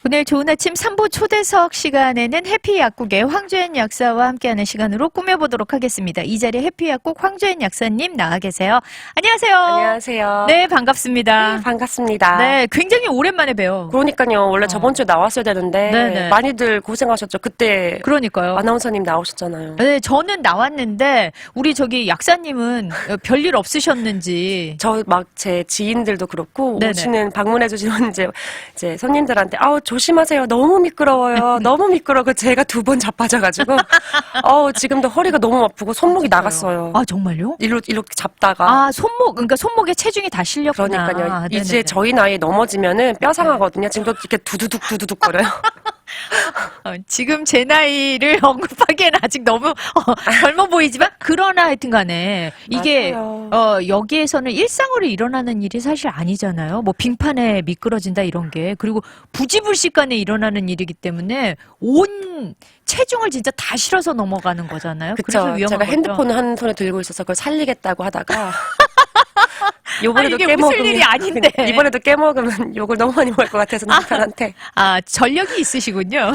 오늘 좋은 아침 3부 초대석 시간에는 해피 약국의 황주엔 약사와 함께하는 시간으로 꾸며보도록 하겠습니다. 이 자리에 해피 약국 황주엔 약사님 나와 계세요. 안녕하세요. 안녕하세요. 네, 반갑습니다. 네, 반갑습니다. 네, 굉장히 오랜만에 봬요. 그러니까요. 원래 저번 주에 나왔어야 되는데 네네. 많이들 고생하셨죠. 그때 그러니까요. 아나운서님 나오셨잖아요. 네, 저는 나왔는데 우리 저기 약사님은 별일 없으셨는지. 저 막 제 지인들도 그렇고 네네. 오시는 방문해 주시는 이제 손님들한테 조심하세요. 너무 미끄러워요. 너무 미끄러워. 그 제가 2번 자빠져가지고 지금도 허리가 너무 아프고 손목이 나갔어요. 아, 정말요? 이렇게 잡다가. 아, 그러니까 손목에 체중이 다 실렸구나. 그러니까요. 이제 네네네. 저희 나이에 넘어지면은 뼈 상하거든요. 지금도 이렇게 두두둑 거려요. 지금 제 나이를 언급하기에는 아직 너무 젊어 보이지만 그러나 하여튼 간에 이게 맞아요. 여기에서는 일상으로 일어나는 일이 사실 아니잖아요. 뭐 빙판에 미끄러진다 이런 게. 그리고 부지불식간에 일어나는 일이기 때문에 온 체중을 진짜 다 실어서 넘어가는 거잖아요. 그래서 그쵸. 위험한 제가 거죠. 핸드폰을 한 손에 들고 있어서 그걸 살리겠다고 하다가 이게 웃을 일이 아닌데. 이번에도 깨먹으면 욕을 너무 많이 먹을 것 같아서 남편한테 아, 전력이 있으시군요.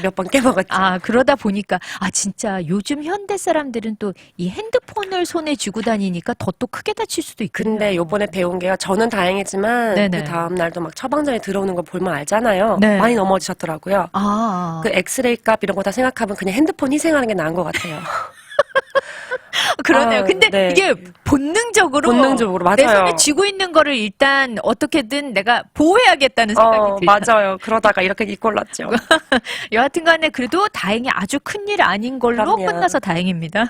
몇 번 깨먹었죠. 아, 그러다 보니까, 진짜 요즘 현대 사람들은 또 이 핸드폰을 손에 쥐고 다니니까 더 또 크게 다칠 수도 있거든요. 근데 요번에 배운 게요. 저는 다행이지만 네네. 그 다음 날도 막 처방전이 들어오는 걸 보면 알잖아요. 네. 많이 넘어지셨더라고요. 아, 그 엑스레이 값 이런 거 다 생각하면 그냥 핸드폰 희생하는 게 나은 것 같아요. 그러네요. 근데 네. 이게 본능적으로 본능적으로, 내 맞아요. 손에 쥐고 있는 거를 일단 어떻게든 내가 보호해야겠다는 생각이 들어요. 맞아요. 그러다가 이렇게 이 꼴났죠. 여하튼 간에 그래도 다행히 아주 큰일 아닌 걸로 그럼요. 끝나서 다행입니다.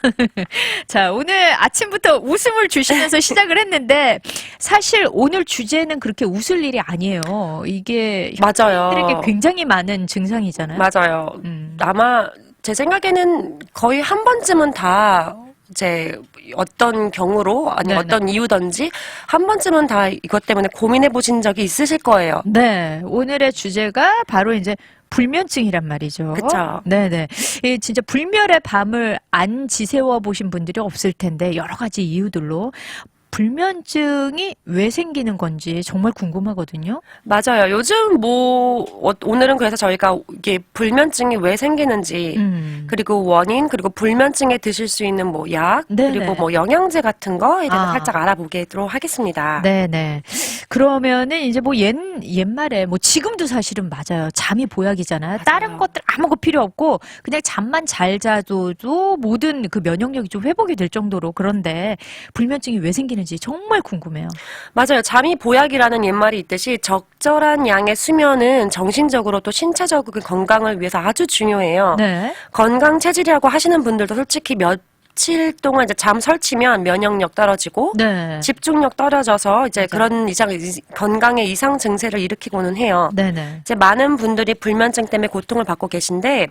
자, 오늘 아침부터 웃음을 주시면서 시작을 했는데 사실 오늘 주제는 그렇게 웃을 일이 아니에요. 이게 맞아요. 현대인들에게 굉장히 많은 증상이잖아요. 맞아요. 아마 제 생각에는 거의 한 번쯤은 다 이제 어떤 경우로 아니 네네. 어떤 이유든지 한 번쯤은 다 이것 때문에 고민해 보신 적이 있으실 거예요. 네, 오늘의 주제가 바로 이제 불면증이란 말이죠. 그쵸. 네네. 이 진짜 불멸의 밤을 안 지새워 보신 분들이 없을 텐데 여러 가지 이유들로 불면증이 왜 생기는 건지 정말 궁금하거든요. 맞아요. 요즘 오늘은 그래서 저희가 이게 불면증이 왜 생기는지 그리고 원인 그리고 불면증에 드실 수 있는 뭐 약 네네. 그리고 뭐 영양제 같은 거에 대해서 아. 살짝 알아보도록 하겠습니다. 네네. 그러면은 이제 뭐 옛말에 뭐 지금도 사실은 맞아요. 잠이 보약이잖아요. 다른 것들 아무것도 필요 없고 그냥 잠만 잘 자도 모든 그 면역력이 좀 회복이 될 정도로 그런데 불면증이 왜 생기는지 정말 궁금해요. 맞아요. 잠이 보약이라는 옛말이 있듯이 적절한 양의 수면은 정신적으로 또 신체적으로 건강을 위해서 아주 중요해요. 네. 건강 체질이라고 하시는 분들도 솔직히 며칠 동안 이제 잠 설치면 면역력 떨어지고 네. 집중력 떨어져서 이제 맞아요. 그런 건강의 이상 증세를 일으키고는 해요. 네네. 이제 많은 분들이 불면증 때문에 고통을 받고 계신데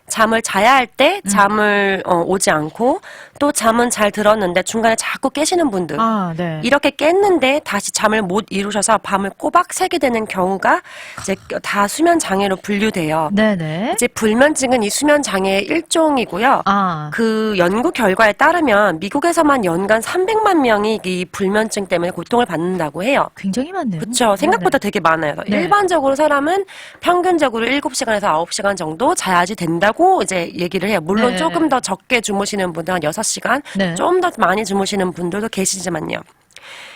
잠을 자야 할 때 잠을 오지 않고 또 잠은 잘 들었는데 중간에 자꾸 깨시는 분들 아, 네. 이렇게 깼는데 다시 잠을 못 이루셔서 밤을 꼬박 새게 되는 경우가 이제 다 수면 장애로 분류돼요. 네네. 이제 불면증은 이 수면 장애의 일종이고요. 아, 그 연구 결과에 따르면 미국에서만 연간 300만 명이 이 불면증 때문에 고통을 받는다고 해요. 굉장히 많네요. 그렇죠. 생각보다 되게 많아요. 네. 일반적으로 사람은 평균적으로 7시간에서 9시간 정도 자야지 된다고 이제 얘기를 해요. 물론 네. 조금 더 적게 주무시는 분들 한 6시간, 네. 좀 더 많이 주무시는 분들도 계시지만요.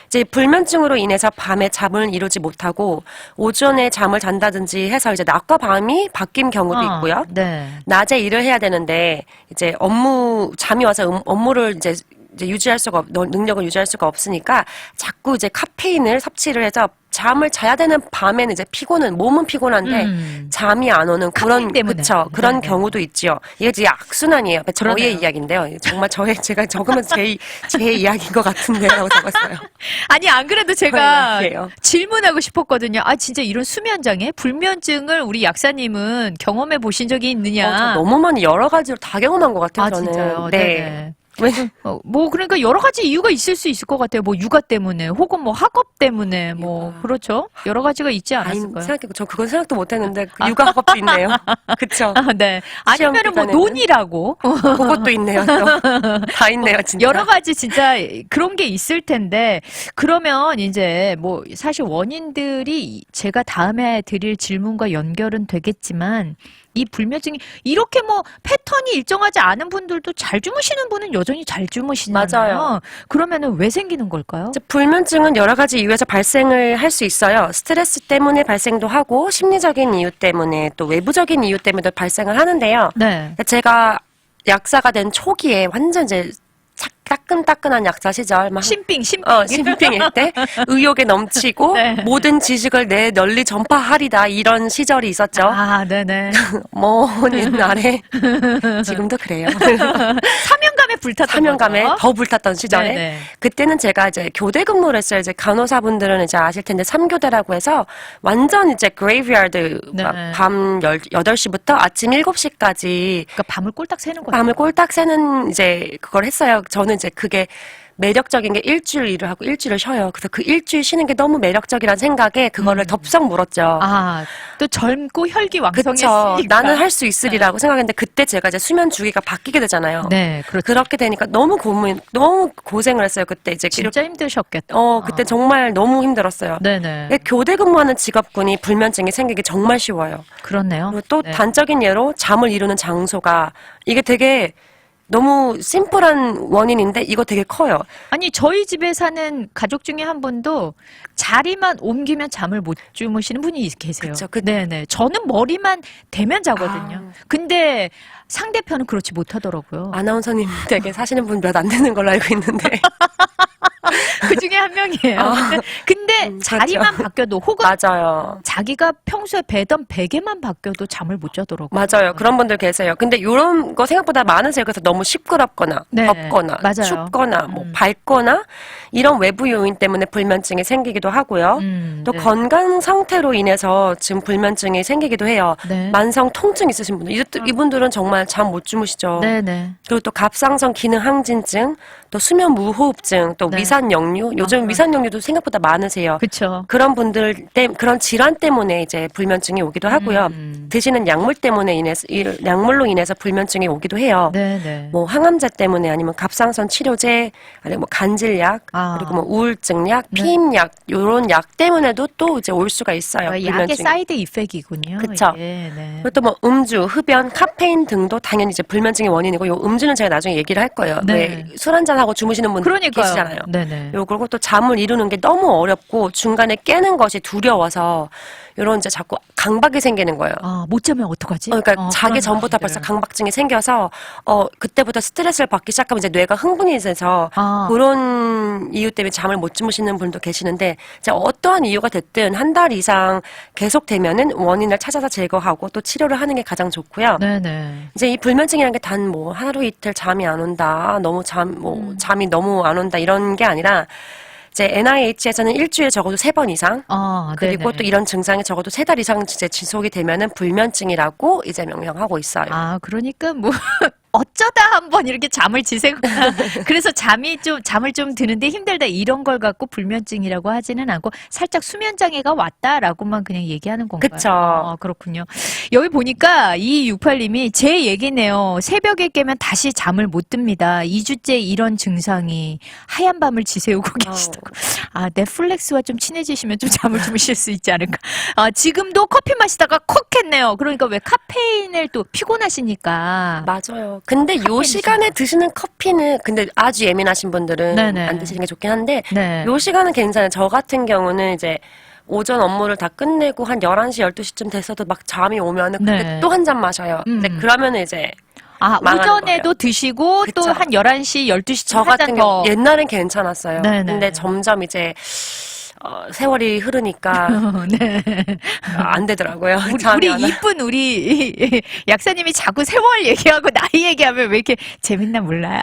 이제 불면증으로 인해서 밤에 잠을 이루지 못하고 오전에 잠을 잔다든지 해서 이제 낮과 밤이 바뀐 경우도 있고요. 네. 낮에 일을 해야 되는데 이제 잠이 와서 업무를 이제 유지할 수가 능력을 유지할 수가 없으니까 자꾸 이제 카페인을 섭취를 해서 잠을 자야 되는 밤에는 이제 몸은 피곤한데 잠이 안 오는 카페인 때문에. 그쵸, 그런 네. 경우도 있죠. 이게 이제 악순환이에요. 저의 그러네요. 이야기인데요. 정말 제가 적으면 제 이야기인 것 같은데라고 적었어요. 아니, 안 그래도 제가 이야기예요. 질문하고 싶었거든요. 아, 진짜 이런 수면장애? 불면증을 우리 약사님은 경험해 보신 적이 있느냐? 저 너무 많이 여러 가지로 다 경험한 것 같아요. 아, 저는. 진짜요? 네. 네네. 왜? 뭐 그러니까 여러 가지 이유가 있을 수 있을 것 같아요. 뭐 육아 때문에 혹은 뭐 학업 때문에 뭐 그렇죠. 여러 가지가 있지 않았을까요? 생각해, 저 그건 생각도 못했는데 그 육아 학업도 있네요. 그쵸? 네. 시험 아니면은 뭐 기간에는. 논이라고 그것도 있네요. 또. 다 있네요, 진짜. 여러 가지 진짜 그런 게 있을 텐데 그러면 이제 뭐 사실 원인들이 제가 다음에 드릴 질문과 연결은 되겠지만 이 불면증이 이렇게 뭐 패턴이 일정하지 않은 분들도 잘 주무시는 분은 여전히 잘 주무시잖아요. 맞아요. 그러면은 왜 생기는 걸까요? 이제 불면증은 여러 가지 이유에서 발생을 할 수 있어요. 스트레스 때문에 발생도 하고 심리적인 이유 때문에 또 외부적인 이유 때문에도 발생을 하는데요. 네. 제가 약사가 된 초기에 완전 이제 따끈따끈한 약사 시절 막 심빙. 신빙일 때 의욕에 넘치고 네. 모든 지식을 내 널리 전파하리다 이런 시절이 있었죠. 아, 네네. 먼 옛날에 지금도 그래요. 사명감에 불탔던 사명감에 거죠? 더 불탔던 시절에 네네. 그때는 제가 이제 교대 근무를 했어요. 이제 간호사분들은 이제 아실 텐데 3교대라고 해서 완전 이제 그레이브야드 네. 밤 8시부터 아침 7시까지 그러니까 밤을 꼴딱 새는 거죠. 밤을 꼴딱 새는 이제 그걸 했어요. 저는 이제 그게 매력적인 게 일주일 일을 하고 일주일을 쉬어요. 그래서 그 일주일 쉬는 게 너무 매력적이라는 생각에 그거를 덥석 물었죠. 아, 또 젊고 혈기왕성했으니까. 그쵸. 나는 할 수 있으리라고 생각했는데 그때 제가 이제 수면 주기가 바뀌게 되잖아요. 네, 그렇죠. 그렇게 되니까 너무 너무 고생을 했어요. 그때 이제 진짜 힘드셨겠다. 그때 정말 너무 힘들었어요. 네네. 교대 근무하는 직업군이 불면증이 생기기 정말 쉬워요. 그렇네요. 그리고 또 네. 단적인 예로 잠을 이루는 장소가 이게 되게 너무 심플한 원인인데 이거 되게 커요. 아니, 저희 집에 사는 가족 중에 한 분도 자리만 옮기면 잠을 못 주무시는 분이 계세요. 그쵸. 네네. 저는 머리만 대면 자거든요. 아. 근데 상대편은 그렇지 못하더라고요. 아나운서님 댁에 사시는 분 몇 안 되는 걸로 알고 있는데. 그 중에 한 명이에요. 근데 자리만 그렇죠. 바뀌어도 혹은 맞아요. 자기가 평소에 베던 베개만 바뀌어도 잠을 못 자더라고요. 맞아요. 그런 분들 계세요. 근데 이런 거 생각보다 많으세요. 그래서 너무 시끄럽거나, 네, 덥거나, 맞아요. 춥거나, 뭐 밝거나 이런 외부 요인 때문에 불면증이 생기기도 하고요. 또 네. 건강 상태로 인해서 지금 불면증이 생기기도 해요. 네. 만성 통증 있으신 분들, 이분들은 정말 잠 못 주무시죠. 네네. 그리고 또 갑상선 기능 항진증, 또 수면 무호흡증, 또 네. 위산역류. 요즘 위산역류도 생각보다 많으세요. 그쵸. 그런 분들 그런 질환 때문에 이제 불면증이 오기도 하고요. 드시는 약물 때문에 약물로 인해서 불면증이 오기도 해요. 네네. 뭐 항암제 때문에 아니면 갑상선 치료제, 아니면 뭐 간질약, 아. 그리고 뭐 우울증약, 네. 피임약 요런 약 때문에도 또 이제 올 수가 있어요. 약의 불면증이. 사이드 이펙이군요. 그쵸. 예, 네. 그리고 또 뭐 음주, 흡연, 카페인 등도 당연히 이제 불면증의 원인이고 요 음주는 제가 나중에 얘기를 할 거예요. 네. 왜 술 한잔 하고 주무시는 분들 그러니까요. 계시잖아요. 네네. 요 그리고 또 잠을 이루는 게 너무 어렵고 중간에 깨는 것이 두려워서 요런 이제 자꾸 강박이 생기는 거예요. 아, 못 자면 어떡하지? 그러니까 자기 그런 전부터 아이들. 벌써 강박증이 생겨서 그때부터 스트레스를 받기 시작하면 이제 뇌가 흥분이 돼서 아. 그런 이유 때문에 잠을 못 주무시는 분도 계시는데 이제 어떠한 이유가 됐든 한 달 이상 계속되면은 원인을 찾아서 제거하고 또 치료를 하는 게 가장 좋고요. 네네. 이제 이 불면증이라는 게 단 뭐 하루 이틀 잠이 안 온다, 너무 잠이 너무 안 온다 이런 게 아니라 이제 NIH에서는 일주일에 적어도 3번 이상 아, 그리고 네네. 또 이런 증상이 적어도 3달 이상 이제 지속이 되면은 불면증이라고 이제 명명하고 있어요. 아, 그러니까 뭐 어쩌다 한번 이렇게 잠을 지새거나 그래서 잠을 좀 드는데 힘들다 이런 걸 갖고 불면증이라고 하지는 않고 살짝 수면 장애가 왔다라고만 그냥 얘기하는 건가요? 그쵸. 그렇군요. 여기 보니까 2268님이 제 얘기네요. 새벽에 깨면 다시 잠을 못 듭니다. 2주째 이런 증상이 하얀 밤을 지새우고 계시다고. 아, 넷플릭스와 좀 친해지시면 좀 잠을 주무실 수 있지 않을까. 아, 지금도 커피 마시다가 콕 했네요. 그러니까 왜 카페인을 또 피곤하시니까. 맞아요. 근데 요 시간에 드시는 커피는 근데 아주 예민하신 분들은 네네. 안 드시는 게 좋긴 한데 네. 요 시간은 괜찮아요. 저 같은 경우는 이제 오전 업무를 다 끝내고 한 11시, 12시쯤 됐어도 막 잠이 오면은 네. 그때 또 한 잔 마셔요. 근데 그러면은 이제 아, 망하는 오전에도 거예요. 드시고 또 그쵸. 한 11시, 12시쯤 저 한 같은 잔 경우 더. 옛날엔 괜찮았어요. 네네. 근데 점점 이제 세월이 흐르니까 네. 안 되더라고요. 우리 잠이 안 와요. 이쁜 우리 약사님이 자꾸 세월 얘기하고 나이 얘기하면 왜 이렇게 재밌나 몰라요.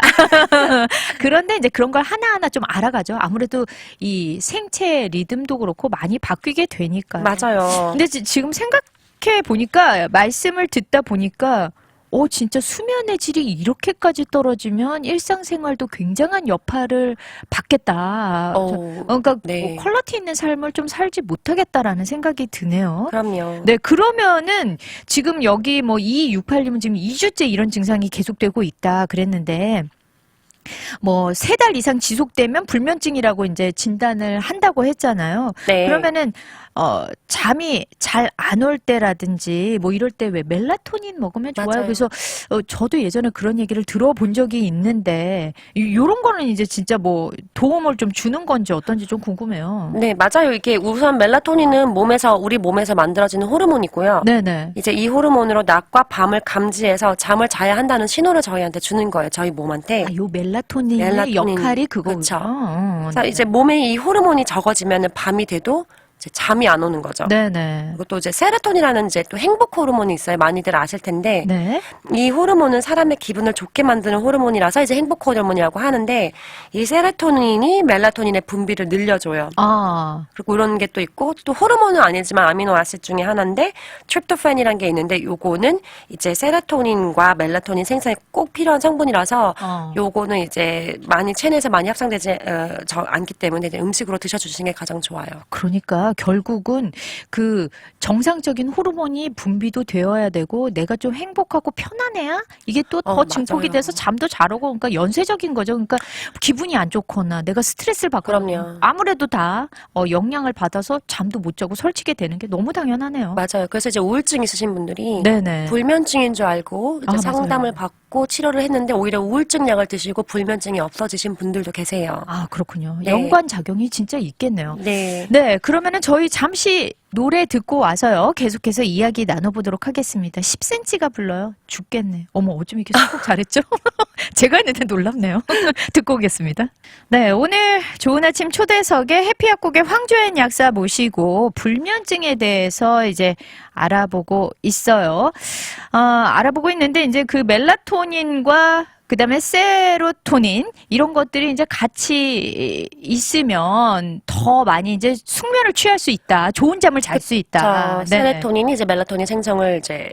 그런데 이제 그런 걸 하나하나 좀 알아가죠. 아무래도 이 생체 리듬도 그렇고 많이 바뀌게 되니까요. 맞아요. 근데 지금 생각해 보니까 말씀을 듣다 보니까 진짜 수면의 질이 이렇게까지 떨어지면 일상생활도 굉장한 여파를 받겠다. 그러니까 네. 퀄리티 있는 삶을 좀 살지 못하겠다라는 생각이 드네요. 그럼요. 네, 그러면은 지금 여기 뭐 2268님은 지금 2주째 이런 증상이 계속되고 있다 그랬는데 뭐 3달 이상 지속되면 불면증이라고 이제 진단을 한다고 했잖아요. 네. 그러면은 잠이 잘 안 올 때라든지 뭐 이럴 때 왜 멜라토닌 먹으면 좋아요. 맞아요. 그래서 저도 예전에 그런 얘기를 들어본 적이 있는데 요런 거는 이제 진짜 뭐 도움을 좀 주는 건지 어떤지 좀 궁금해요. 네, 맞아요. 이게 우선 멜라토닌은 우리 몸에서 만들어지는 호르몬이고요. 네네. 이제 이 호르몬으로 낮과 밤을 감지해서 잠을 자야 한다는 신호를 저희한테 주는 거예요. 저희 몸한테. 요 멜라토닌의 멜라토닌. 역할이 그거군요. 그쵸. 어, 그래서 이제 몸에 이 호르몬이 적어지면은 밤이 돼도 이제 잠이 안 오는 거죠. 네네. 그리고 또 이제 세로토닌이라는 이제 또 행복 호르몬이 있어요. 많이들 아실 텐데 네. 이 호르몬은 사람의 기분을 좋게 만드는 호르몬이라서 이제 행복 호르몬이라고 하는데 이 세로토닌이 멜라토닌의 분비를 늘려줘요. 아, 그리고 이런 게 또 있고 또 호르몬은 아니지만 아미노 아시드 중에 하나인데 트립토팬이라는 게 있는데 요거는 이제 세로토닌과 멜라토닌 생성에 꼭 필요한 성분이라서 요거는 이제 많이 체내에서 많이 합성되지 않기 때문에 이제 음식으로 드셔주시는 게 가장 좋아요. 그러니까 결국은 그 정상적인 호르몬이 분비도 되어야 되고 내가 좀 행복하고 편안해야 이게 또 더 증폭이 맞아요. 돼서 잠도 잘 오고 그러니까 연쇄적인 거죠. 그러니까 기분이 안 좋거나 내가 스트레스를 받고 그럼요. 아무래도 다 영향을 받아서 잠도 못 자고 설치게 되는 게 너무 당연하네요. 맞아요. 그래서 이제 우울증 있으신 분들이 네네. 불면증인 줄 알고 이제 아, 상담을 맞아요. 받고 치료를 했는데 오히려 우울증 약을 드시고 불면증이 없어지신 분들도 계세요. 아, 그렇군요. 네. 연관 작용이 진짜 있겠네요. 네. 네, 그러면은 저희 잠시 노래 듣고 와서요. 계속해서 이야기 나눠보도록 하겠습니다. 10cm가 불러요. 죽겠네. 어머, 어쩜 이렇게 선곡 잘했죠? 제가 했는데 놀랍네요. 듣고 오겠습니다. 네, 오늘 좋은 아침 초대석에 해피약국의 황조연 약사 모시고 불면증에 대해서 이제 알아보고 있어요. 알아보고 있는데 이제 그 멜라토닌과 그다음에 세로토닌 이런 것들이 이제 같이 있으면 더 많이 이제 숙면을 취할 수 있다. 좋은 잠을 잘 수 있다. 세로토닌이 이제 멜라토닌 생성을 이제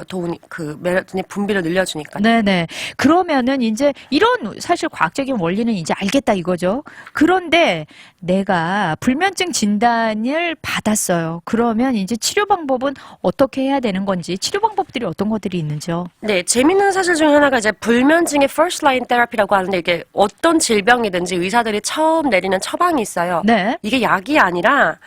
도우니 그 멜라토닌 분비를 늘려주니까. 네네. 그러면은 이제 이런 사실 과학적인 원리는 이제 알겠다 이거죠. 그런데 내가 불면증 진단을 받았어요. 그러면 이제 치료 방법은 어떻게 해야 되는 건지 치료 방법들이 어떤 것들이 있는지요? 네, 재밌는 사실 중에 하나가 이제 불면증의 first line therapy라고 하는데 이게 어떤 질병이든지 의사들이 처음 내리는 처방이 있어요. 네. 이게 약이 아니라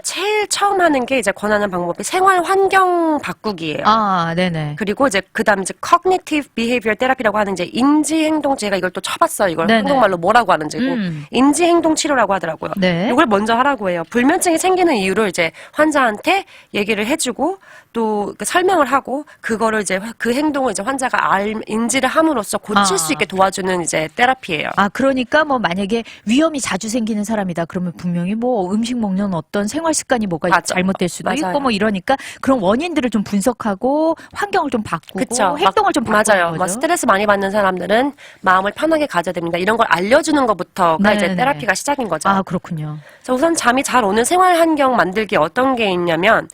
제일 처음 하는 게 이제 권하는 방법이 생활 환경 바꾸기예요. 아, 네네. 그리고 이제 그다음 이제 cognitive behavior therapy라고 하는 이제 인지 행동 제가 이걸 또 쳐봤어요. 이걸 네네. 한국말로 뭐라고 하는지고 인지 행동 치료라고 하더라고요. 네. 이걸 먼저 하라고 해요. 불면증이 생기는 이유를 이제 환자한테 얘기를 해주고 또 설명을 하고 그거를 이제 그 행동을 이제 환자가 인지를 함으로써 고칠 수 있게 도와주는 이제 테라피예요. 아, 그러니까 뭐 만약에 위험이 자주 생기는 사람이다. 그러면 분명히 뭐 음식 먹는 어떤 생활 습관이 뭐가 맞아. 잘못될 수도 맞아요. 있고 뭐 이러니까 그런 원인들을 좀 분석하고 환경을 좀 바꾸고 그쵸. 행동을 좀 바꾸는 맞아요. 거죠. 스트레스 많이 받는 사람들은 마음을 편하게 가져야 됩니다. 이런 걸 알려주는 것부터가 네네네. 이제 테라피가 시작인 거죠. 아, 그렇군요. 자, 우선 잠이 잘 오는 생활 환경 만들기 어떤 게 있냐면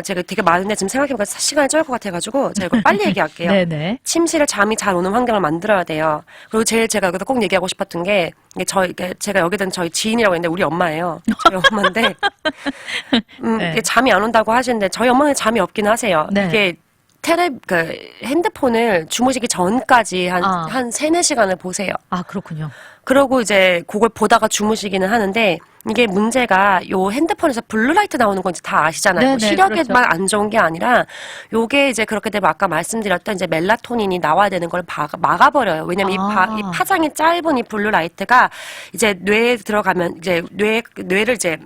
제가 되게 많은데 지금 생각해보니까 시간이 짧을 것 같아가지고 제가 이걸 빨리 얘기할게요. 네네. 침실에 잠이 잘 오는 환경을 만들어야 돼요. 그리고 제가 여기서 꼭 얘기하고 싶었던 게 이게 제가 여기 든 저희 지인이라고 했는데 우리 엄마예요. 저희 엄마인데 네. 이게 잠이 안 온다고 하시는데 저희 엄마는 잠이 없긴 하세요. 네. 이게 핸드폰을 주무시기 전까지 한 3-4시간을 보세요. 아, 그렇군요. 그러고 이제 그걸 보다가 주무시기는 하는데 이게 문제가 요 핸드폰에서 블루라이트 나오는 건지 다 아시잖아요. 네네, 시력에만 그렇죠. 안 좋은 게 아니라 요게 이제 그렇게 되면 아까 말씀드렸던 이제 멜라토닌이 나와야 되는 걸 막아버려요. 왜냐면 이 파장이 짧은 이 블루라이트가 이제 뇌에 들어가면 이제 뇌를 이제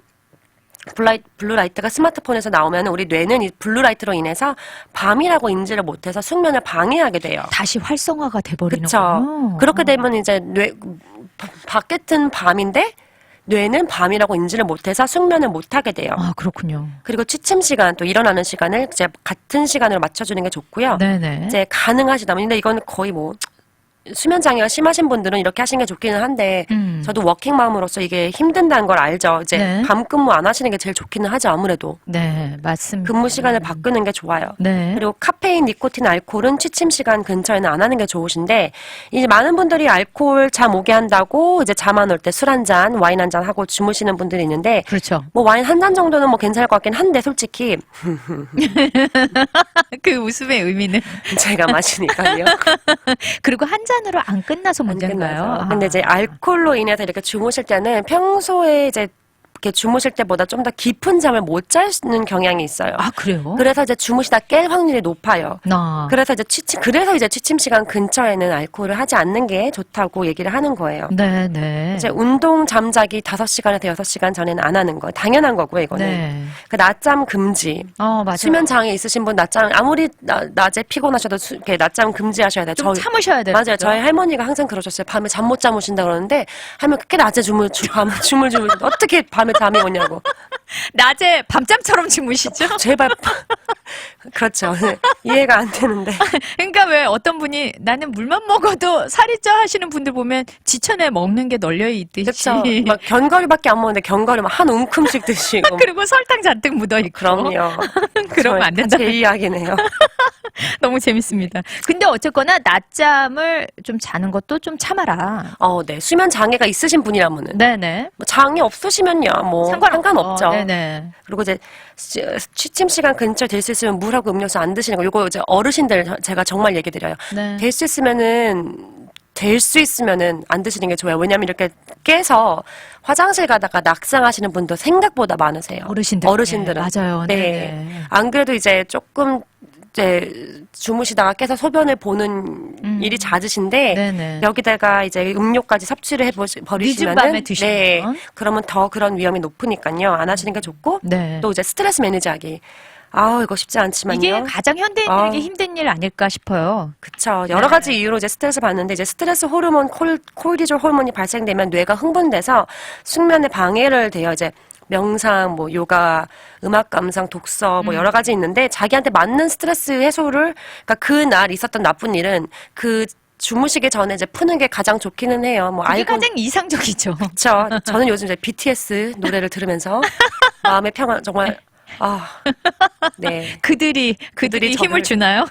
블루라이트가 스마트폰에서 나오면 우리 뇌는 이 블루라이트로 인해서 밤이라고 인지를 못해서 숙면을 방해하게 돼요. 다시 활성화가 돼버리는 그렇죠. 거군요. 그렇게 되면 이제 밖에는 밤인데 뇌는 밤이라고 인지를 못해서 숙면을 못하게 돼요. 아, 그렇군요. 그리고 취침 시간 또 일어나는 시간을 이제 같은 시간으로 맞춰주는 게 좋고요. 네네. 이제 가능하시다면 근데 이거는 거의 뭐 수면 장애가 심하신 분들은 이렇게 하시는 게 좋기는 한데 저도 워킹맘으로서 이게 힘든다는 걸 알죠. 이제 네. 밤 근무 안 하시는 게 제일 좋기는 하죠. 아무래도 네, 맞습니다. 근무 시간을 바꾸는 게 좋아요. 네. 그리고 카페인, 니코틴, 알코올은 취침 시간 근처에는 안 하는 게 좋으신데 이제 많은 분들이 알코올 잠 오게 한다고 이제 잠 안 올 때 술 한 잔, 와인 한 잔 하고 주무시는 분들이 있는데 그렇죠. 뭐 와인 한 잔 정도는 뭐 괜찮을 것 같긴 한데 솔직히 그 웃음의 의미는 제가 마시니까요. 그리고 한 잔으로 안 끝나서 안 문제인가요? 끝나서. 근데 이제 알코올로 인해서 이렇게 주무실 때는 평소에 이제 이렇게 주무실 때보다 좀 더 깊은 잠을 못 자는 경향이 있어요. 아, 그래요? 그래서 이제 주무시다 깰 확률이 높아요. 나. 그래서 이제 취침 시간 근처에는 알코올을 하지 않는 게 좋다고 얘기를 하는 거예요. 네, 네. 이제 운동 잠자기 5시간에서 6시간 전에는 안 하는 거 당연한 거고요, 이거는. 네. 그 낮잠 금지. 맞아요. 수면 장애 있으신 분 낮잠 아무리 낮에 피곤하셔도 이렇게 낮잠 금지하셔야 돼요. 좀 참으셔야 돼요. 맞아요. 저희 할머니가 항상 그러셨어요. 밤에 잠 못 자무신다 그러는데 하면 그렇게 낮에 주물 어떻게 밤에 잠이 오냐고. 낮에 밤잠처럼 주무시죠? 제발 그렇죠. 네. 이해가 안 되는데. 그러니까 왜 어떤 분이 나는 물만 먹어도 살이 쪄 하시는 분들 보면 지천에 먹는 게 널려 있듯이. 그렇죠. 막 견과류밖에 안 먹는데 견과류 막 한 움큼씩 드시고. 그리고 설탕 잔뜩 묻어 있고. 그럼요. 그러면 안 된다. 제 이야기네요. 너무 재밌습니다. 근데 어쨌거나 낮잠을 좀 자는 것도 좀 참아라. 네. 수면 장애가 있으신 분이라면은. 네네. 뭐 장애 없으시면요. 뭐 상관없죠. 네네. 그리고 이제 취침 시간 근처 될 수 있으면 물하고 음료수 안 드시는 거. 이거 이제 어르신들 제가 정말 얘기 드려요. 네. 될 수 있으면은 안 드시는 게 좋아요. 왜냐면 이렇게 깨서 화장실 가다가 낙상하시는 분도 생각보다 많으세요. 어르신들은. 맞아요. 네. 네네. 안 그래도 이제 조금 이제 주무시다가 깨서 소변을 보는 일이 잦으신데 네네. 여기다가 이제 음료까지 섭취를 늦은 버리시면은 밤에 드시면. 네, 그러면 더 그런 위험이 높으니까요. 안 하시는 게 좋고 네. 또 이제 스트레스 매니지하기. 이거 쉽지 않지만요. 이게 가장 현대인들에게 힘든 일 아닐까 싶어요. 그쵸. 여러 가지 이유로 이제 스트레스 받는데 이제 스트레스 호르몬, 콜티졸 호르몬이 발생되면 뇌가 흥분돼서 숙면에 방해를 돼요. 이제 명상, 뭐 요가, 음악 감상, 독서 뭐 여러 가지 있는데 자기한테 맞는 스트레스 해소를 그러니까 그날 있었던 나쁜 일은 그 주무시기 전에 이제 푸는 게 가장 좋기는 해요. 뭐 그게 가장 이상적이죠. 그쵸. 저는 요즘 이제 BTS 노래를 들으면서 마음의 평안 정말 네. 그들이 힘을 저를- 주나요?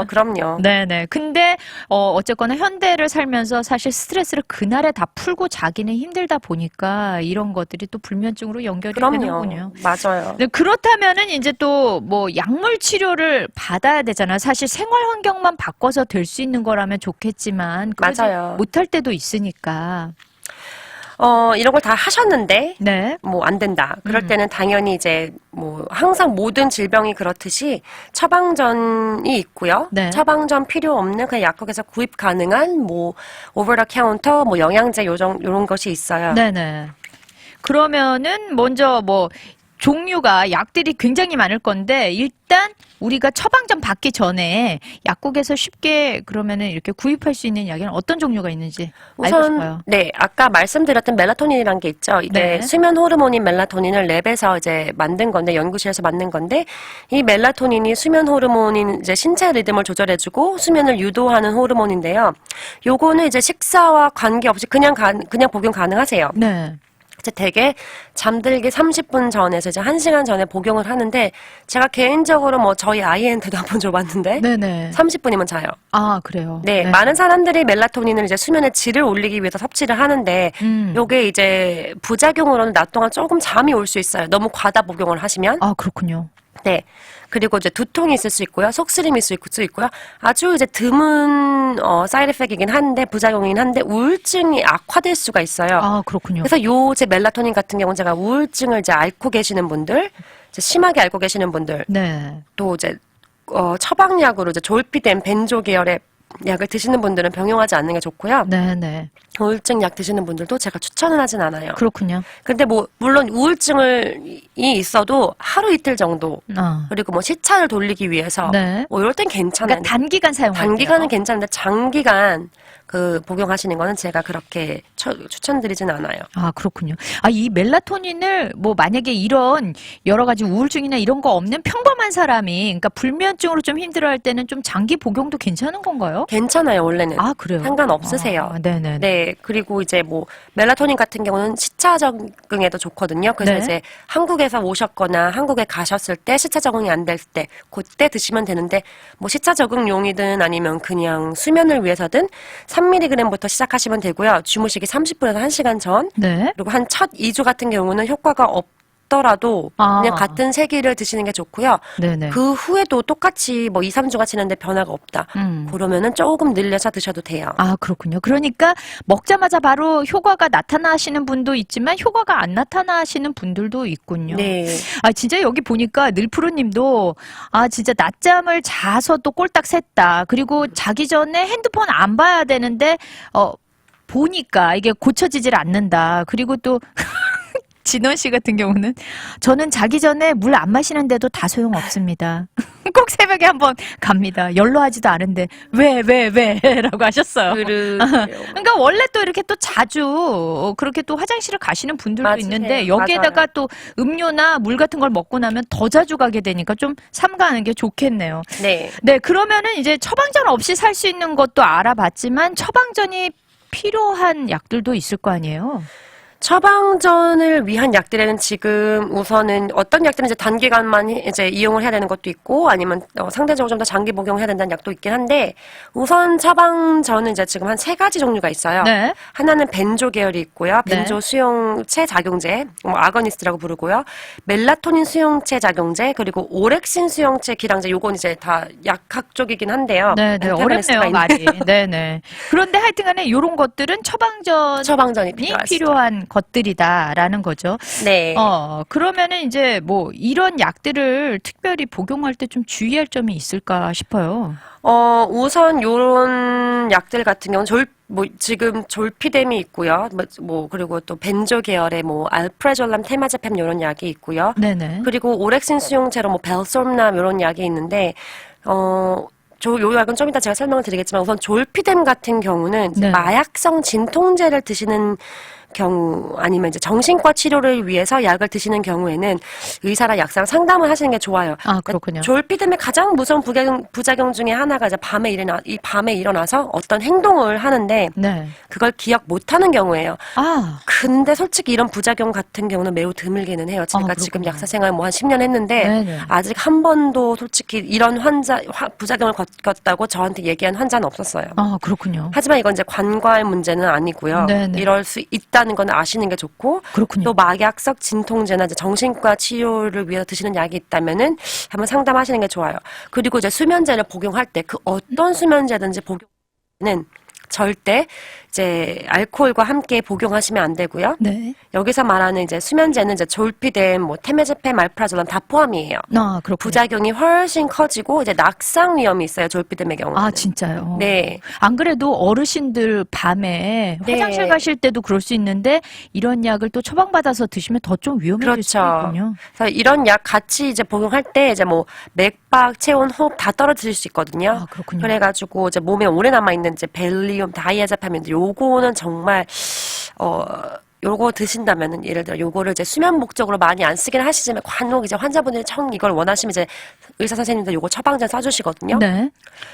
그럼요. 네네. 근데 어쨌거나 현대를 살면서 사실 스트레스를 그날에 다 풀고 자기는 힘들다 보니까 이런 것들이 또 불면증으로 연결이 되는군요. 맞아요. 네, 그렇다면은 이제 또 뭐 약물 치료를 받아야 되잖아요. 사실 생활 환경만 바꿔서 될 수 있는 거라면 좋겠지만 그래도 맞아요. 못할 때도 있으니까. 이런 걸 다 하셨는데 네. 뭐 안 된다. 그럴 때는 당연히 이제 뭐 항상 모든 질병이 그렇듯이 처방전이 있고요. 네. 처방전 필요 없는 그냥 약국에서 구입 가능한 뭐 오버 더 카운터 뭐 영양제 요런 것이 있어요. 네네. 그러면은 먼저 뭐 종류가 약들이 굉장히 많을 건데 일단 우리가 처방전 받기 전에 약국에서 쉽게 그러면은 이렇게 구입할 수 있는 약에는 어떤 종류가 있는지 알고 싶어요. 네, 아까 말씀드렸던 멜라토닌이라는 게 있죠. 이게 네. 수면 호르몬인 멜라토닌을 랩에서 이제 만든 건데, 연구실에서 만든 건데, 이 멜라토닌이 수면 호르몬인 이제 신체 리듬을 조절해주고 수면을 유도하는 호르몬인데요. 요거는 이제 식사와 관계없이 그냥 복용 가능하세요. 네. 이제 되게 잠들기 30분 전에서 이제 1시간 전에 복용을 하는데, 제가 개인적으로 뭐 저희 아이한테도 한번 줘봤는데, 네네. 30분이면 자요. 아, 그래요. 네, 많은 사람들이 멜라토닌을 이제 수면의 질을 올리기 위해서 섭취를 하는데, 요게 이제 부작용으로는 낮 동안 조금 잠이 올 수 있어요. 너무 과다 복용을 하시면. 아, 그렇군요. 네. 그리고 이제 두통이 있을 수 있고요. 속쓰림이 있을 수 있고요. 아주 이제 드문, 사이드 이펙이긴 한데, 부작용이긴 한데, 우울증이 악화될 수가 있어요. 아, 그렇군요. 그래서 제 멜라토닌 같은 경우는 제가 우울증을 이제 앓고 계시는 분들, 이제 심하게 앓고 계시는 분들, 네. 또 이제, 처방약으로 이제 졸피뎀, 벤조 계열의 약을 드시는 분들은 병용하지 않는 게 좋고요. 네네. 우울증 약 드시는 분들도 제가 추천은 하진 않아요. 그렇군요. 근데 뭐 물론 우울증이 있어도 하루 이틀 정도 그리고 뭐 시차를 돌리기 위해서 네. 뭐 이럴 땐 괜찮아요. 그러니까 단기간 사용할 단기간은 때요. 괜찮은데 장기간 복용하시는 거는 제가 그렇게 추천드리진 않아요. 아, 그렇군요. 아, 이 멜라토닌을 뭐 만약에 이런 여러 가지 우울증이나 이런 거 없는 평범한 사람이 그러니까 불면증으로 좀 힘들어할 때는 좀 장기 복용도 괜찮은 건가요? 괜찮아요, 원래는. 아, 그래요? 상관없으세요. 아, 네네. 네, 그리고 이제 뭐 멜라토닌 같은 경우는 시차 적응에도 좋거든요. 그래서 네. 이제 한국에서 오셨거나 한국에 가셨을 때 시차 적응이 안 될 때 그때 드시면 되는데 뭐 시차 적응용이든 아니면 그냥 수면을 위해서든 3mg부터 시작하시면 되고요. 주무시기 30분에서 1시간 전. 네. 그리고 한 첫 2주 같은 경우는 효과가 없더라도 아. 그냥 같은 세기를 드시는 게 좋고요. 네네. 그 후에도 똑같이 뭐 2, 3주가 지났는데 변화가 없다. 그러면은 조금 늘려서 드셔도 돼요. 아, 그렇군요. 그러니까 먹자마자 바로 효과가 나타나시는 분도 있지만 효과가 안 나타나시는 분들도 있군요. 네. 아, 진짜 여기 보니까 늘프로님도 아, 진짜 낮잠을 자서 또 꼴딱 샜다. 그리고 자기 전에 핸드폰 안 봐야 되는데 보니까 이게 고쳐지질 않는다. 그리고 또 진원 씨 같은 경우는 저는 자기 전에 물 안 마시는데도 다 소용없습니다. 꼭 새벽에 한번 갑니다. 연로하지도 않은데 왜? 라고 하셨어요. 그러니까 원래 또 이렇게 또 자주 그렇게 또 화장실을 가시는 분들도 맞아요. 있는데 여기에다가 맞아요. 또 음료나 물 같은 걸 먹고 나면 더 자주 가게 되니까 좀 삼가하는 게 좋겠네요. 네. 네, 그러면은 이제 처방전 없이 살 수 있는 것도 알아봤지만 처방전이 필요한 약들도 있을 거 아니에요? 처방전을 위한 약들에는 지금 우선은 어떤 약들은 이제 단기간만 이제 이용을 해야 되는 것도 있고 아니면 상대적으로 좀 더 장기 복용해야 된다는 약도 있긴 한데 우선 처방전은 이제 지금 한 3가지 종류가 있어요. 네. 하나는 벤조 계열이 있고요. 네. 벤조 수용체 작용제, 뭐 아거니스트라고 부르고요. 멜라토닌 수용체 작용제 그리고 오렉신 수용체 기량제 요건 이제 다 약학 쪽이긴 한데요. 네, 엔타고니스트가 어렵네요, 있는 말이. 네. 그런데 하여튼간에 이런 것들은 처방전이 필요하시죠. 필요한 것들이다라는 거죠. 네. 그러면은 이제 뭐 이런 약들을 특별히 복용할 때 좀 주의할 점이 있을까 싶어요. 우선 요런 약들 같은 경우는 지금 졸피뎀이 있고요. 그리고 또 벤조 계열의 뭐 알프레졸람, 테마제팸 요런 약이 있고요. 네네. 그리고 오렉신 수용체로 뭐 벨솜남 요런 약이 있는데 요 약은 좀 이따 제가 설명을 드리겠지만 우선 졸피뎀 같은 경우는 네. 마약성 진통제를 드시는 경우 아니면 이제 정신과 치료를 위해서 약을 드시는 경우에는 의사랑 약사랑 상담을 하시는 게 좋아요. 아, 그렇군요. 졸피뎀의 가장 무서운 부작용 중에 하나가 이제 밤에 일어나서 어떤 행동을 하는데 네. 그걸 기억 못하는 경우예요. 아, 근데 솔직히 이런 부작용 같은 경우는 매우 드물기는 해요. 제가 그렇군요. 지금 약사 생활 뭐 한 10년 했는데 네네. 아직 한 번도 솔직히 이런 부작용을 겪었다고 저한테 얘기한 환자는 없었어요. 아, 그렇군요. 하지만 이건 이제 관과의 문제는 아니고요. 네네. 이럴 수 있다는 건 아시는 게 좋고 그렇군요. 또 막약성 진통제나 이제 정신과 치료를 위해서 드시는 약이 있다면은 한번 상담하시는 게 좋아요. 그리고 이제 수면제를 복용할 때 그 어떤 수면제든지 복용은 절대 이제 알코올과 함께 복용하시면 안 되고요. 네. 여기서 말하는 이제 수면제는 이제 졸피뎀, 뭐 테메제팸, 알프라졸람 다 포함이에요. 아, 그렇군요. 부작용이 훨씬 커지고 이제 낙상 위험이 있어요. 졸피뎀의 경우는. 아, 진짜요? 네. 안 그래도 어르신들 밤에 네. 화장실 가실 때도 그럴 수 있는데 이런 약을 또 처방받아서 드시면 더 좀 위험해질 수 그렇죠. 있군요. 그래서 이런 약 같이 이제 복용할 때 이제 뭐 맥박, 체온, 호흡 다 떨어뜨릴 수 있거든요. 아, 그렇군요. 그래가지고 이제 몸에 오래 남아 있는 이제 벨리움, 다이아제팜인데 요거는 정말 요거 드신다면은 예를 들어 요거를 이제 수면 목적으로 많이 안 쓰긴 하시지만 간혹 이제 환자분들이 이걸 원하시면 이제 의사 선생님들 요거 처방전 써주시거든요. 네.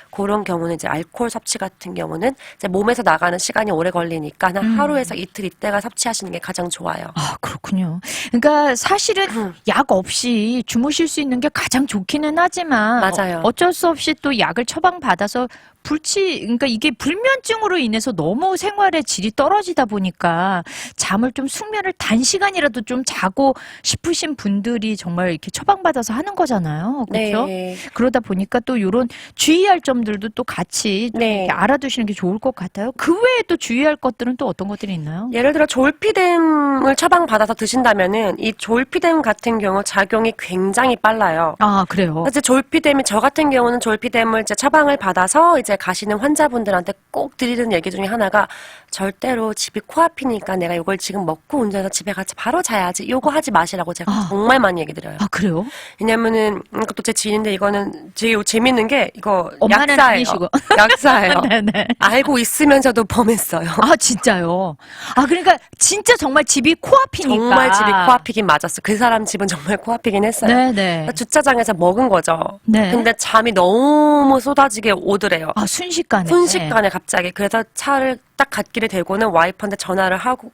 그런 경우는 이제 알코올 섭취 같은 경우는 이제 몸에서 나가는 시간이 오래 걸리니까 한 하루에서 이틀 이때가 섭취하시는 게 가장 좋아요. 아, 그렇군요. 그러니까 사실은 약 없이 주무실 수 있는 게 가장 좋기는 하지만 맞아요. 어쩔 수 없이 또 약을 처방받아서 그러니까 이게 불면증으로 인해서 너무 생활의 질이 떨어지다 보니까 잠을 좀 숙면을 단시간이라도 좀 자고 싶으신 분들이 정말 이렇게 처방받아서 하는 거잖아요. 그렇죠? 네. 그러다 보니까 또 이런 주의할 점들도 또 같이 좀 네. 이렇게 알아두시는 게 좋을 것 같아요. 그 외에 또 주의할 것들은 또 어떤 것들이 있나요? 예를 들어 졸피뎀을 처방받아서 드신다면은 이 졸피뎀 같은 경우 작용이 굉장히 빨라요. 아, 그래요? 이제 졸피뎀이 저 같은 경우는 졸피뎀을 이제 처방을 받아서 이제 이제 가시는 환자분들한테 꼭 드리는 얘기 중에 하나가 절대로 집이 코앞이니까 내가 이걸 지금 먹고 운전해서 집에 가서 바로 자야지. 요거 하지 마시라고 제가 정말 많이 얘기 드려요. 아, 그래요? 왜냐면은 이것도 제 지인인데 이거는 되게 재밌는 게 이거 엄마는 약사예요. 아니시고. 약사예요. 네네. 알고 있으면서도 범했어요. 아, 진짜요? 아, 그러니까 진짜 정말 집이 코앞이니까. 정말 집이 코앞이긴 맞았어. 그 사람 집은 정말 코앞이긴 했어요. 네네. 주차장에서 먹은 거죠. 네. 근데 잠이 너무 쏟아지게 오더래요. 아, 순식간에. 순식간에 갑자기. 그래서 차를 딱 갓길에 대고는 와이프한테 전화를 하고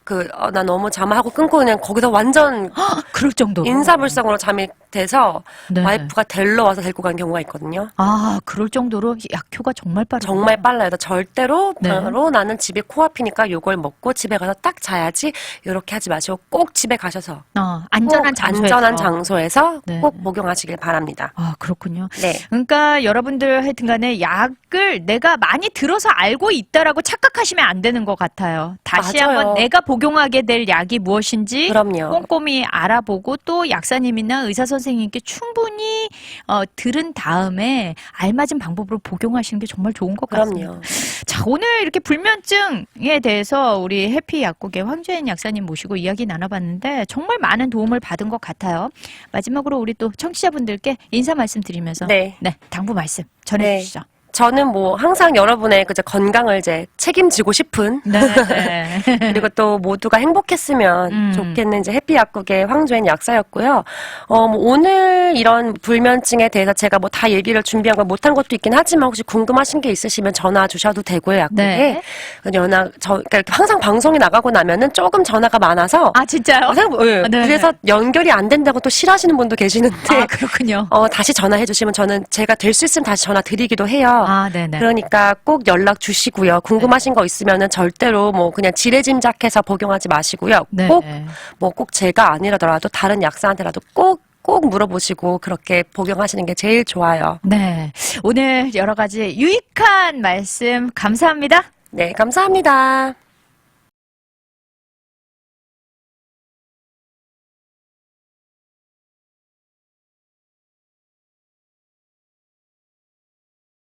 나 너무 잠하고 끊고 그냥 거기서 완전 그럴 정도로. 인사불성으로 잠이 돼서 네. 와이프가 데리러 와서 데리고 간 경우가 있거든요. 아, 그럴 정도로 약효가 정말 빠르다. 정말 빨라요. 그래서 절대로 네. 바로 나는 집이 코앞이니까 요걸 먹고 집에 가서 딱 자야지 이렇게 하지 마시고 꼭 집에 가셔서 안전한 꼭 장소에서. 안전한 장소에서 네. 꼭 복용하시길 바랍니다. 아, 그렇군요. 네. 그러니까 여러분들 하여튼 간에 약을 내가 많이 들어서 알고 있다라고 착각하시면 안 되는 것 같아요. 다시 맞아요. 한번 내가 복용하게 될 약이 무엇인지 그럼요. 꼼꼼히 알아보고 또 약사님이나 의사 선생님께 충분히 들은 다음에 알맞은 방법으로 복용하시는 게 정말 좋은 것 같습니다. 그럼요. 자, 오늘 이렇게 불면증에 대해서 우리 해피 약국의 황주엔 약사님 모시고 이야기 나눠봤는데 정말 많은 도움을 받은 것 같아요. 마지막으로 우리 또 청취자분들께 인사 말씀드리면서 네. 당부 말씀 전해주시죠. 저는 뭐 항상 여러분의 그저 건강을 이제 책임지고 싶은 네. 그리고 또 모두가 행복했으면 좋겠는 이제 해피 약국의 황주엔 약사였고요. 뭐 오늘 이런 불면증에 대해서 제가 뭐 다 얘기를 준비한 걸 못한 것도 있긴 하지만 혹시 궁금하신 게 있으시면 전화 주셔도 되고요, 약국에. 네. 그러니까 항상 방송이 나가고 나면은 조금 전화가 많아서. 아, 진짜요? 예. 네. 그래서 연결이 안 된다고 또 싫어하시는 분도 계시는데. 아, 그렇군요. 다시 전화해 주시면 저는 제가 될 수 있으면 다시 전화 드리기도 해요. 아, 네네. 그러니까 꼭 연락 주시고요. 궁금하신 거 있으면은 절대로 뭐 그냥 지레짐작해서 복용하지 마시고요. 네. 꼭 제가 아니라더라도 다른 약사한테라도 꼭 물어보시고 그렇게 복용하시는 게 제일 좋아요. 네. 오늘 여러 가지 유익한 말씀 감사합니다. 네, 감사합니다.